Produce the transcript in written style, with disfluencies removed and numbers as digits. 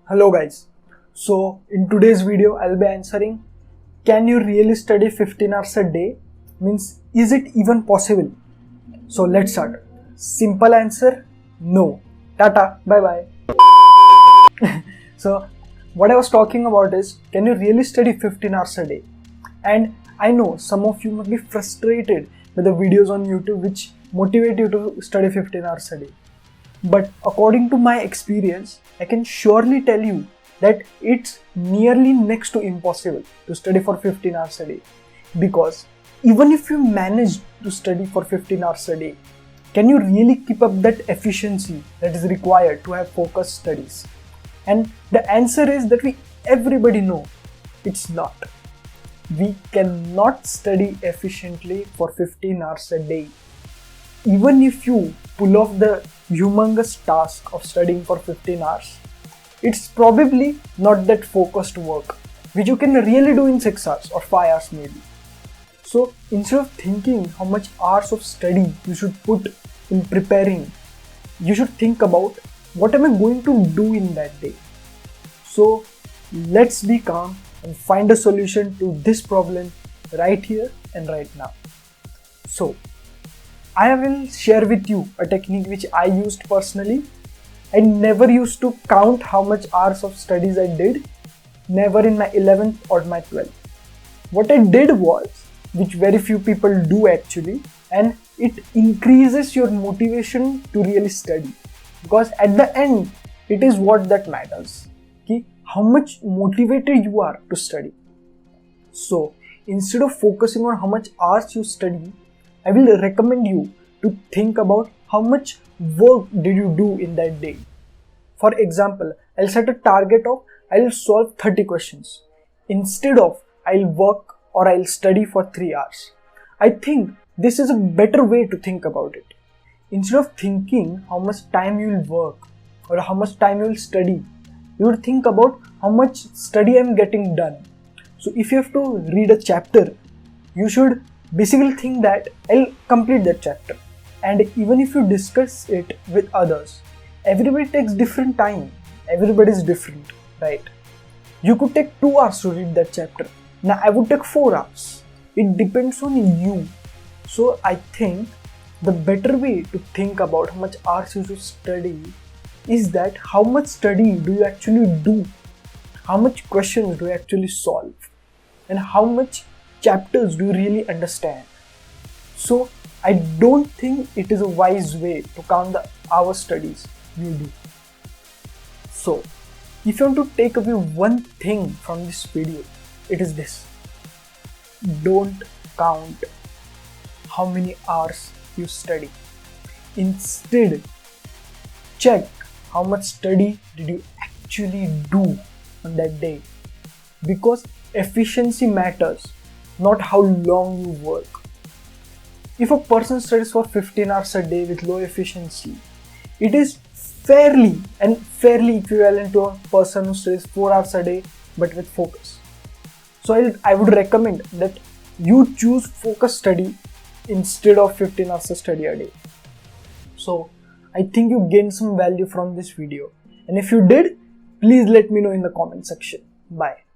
Hello guys. So in today's video I'll be answering, can you really study 15 hours a day? Means, is it even possible? So let's start. Simple answer, no. Tata, bye bye. So what I was talking about is, can you really study 15 hours a day? And I know some of you must be frustrated with the videos on YouTube which motivate you to study 15 hours a day. But according to my experience, I can surely tell you that it's nearly next to impossible to study for 15 hours a day. Because even if you manage to study for 15 hours a day, can you really keep up that efficiency that is required to have focused studies? And the answer is that everybody know it's not. We cannot study efficiently for 15 hours a day. Even if you pull off the humongous task of studying for 15 hours, it's probably not that focused work which you can really do in 6 hours or 5 hours maybe. So instead of thinking how much hours of study you should put in preparing, you should think about, what am I going to do in that day? So let's be calm and find a solution to this problem right here and right now. So I will share with you a technique which I used personally. I never used to count how much hours of studies I did, never in my 11th or my 12th. What I did was, which very few people do actually, and it increases your motivation to really study. Because at the end, it is what that matters. Okay? How much motivated you are to study. So instead of focusing on how much hours you study, I will recommend you to think about how much work did you do in that day. For example, I'll set a target of I'll solve 30 questions instead of I'll work or I'll study for 3 hours. I think this is a better way to think about it. Instead of thinking how much time you will work or how much time you will study, you would think about how much study I'm getting done. So if you have to read a chapter, you should basically think that I'll complete that chapter. And even if you discuss it with others, everybody takes different time. Everybody is different, right? You could take 2 hours to read that chapter. Now I would take 4 hours. It depends on you. So I think the better way to think about how much hours you should study is that how much study do you actually do? How much questions do you actually solve? And how much chapters do you really understand? So I don't think it is a wise way to count the hour studies you do. So if you want to take away one thing from this video, it is this: don't count how many hours you study. Instead, check how much study did you actually do on that day. Because efficiency matters, not how long you work. If a person studies for 15 hours a day with low efficiency, it is fairly equivalent to a person who studies 4 hours a day but with focus. So I would recommend that you choose focused study instead of 15 hours of study a day. So I think you gained some value from this video. And if you did, please let me know in the comment section. Bye.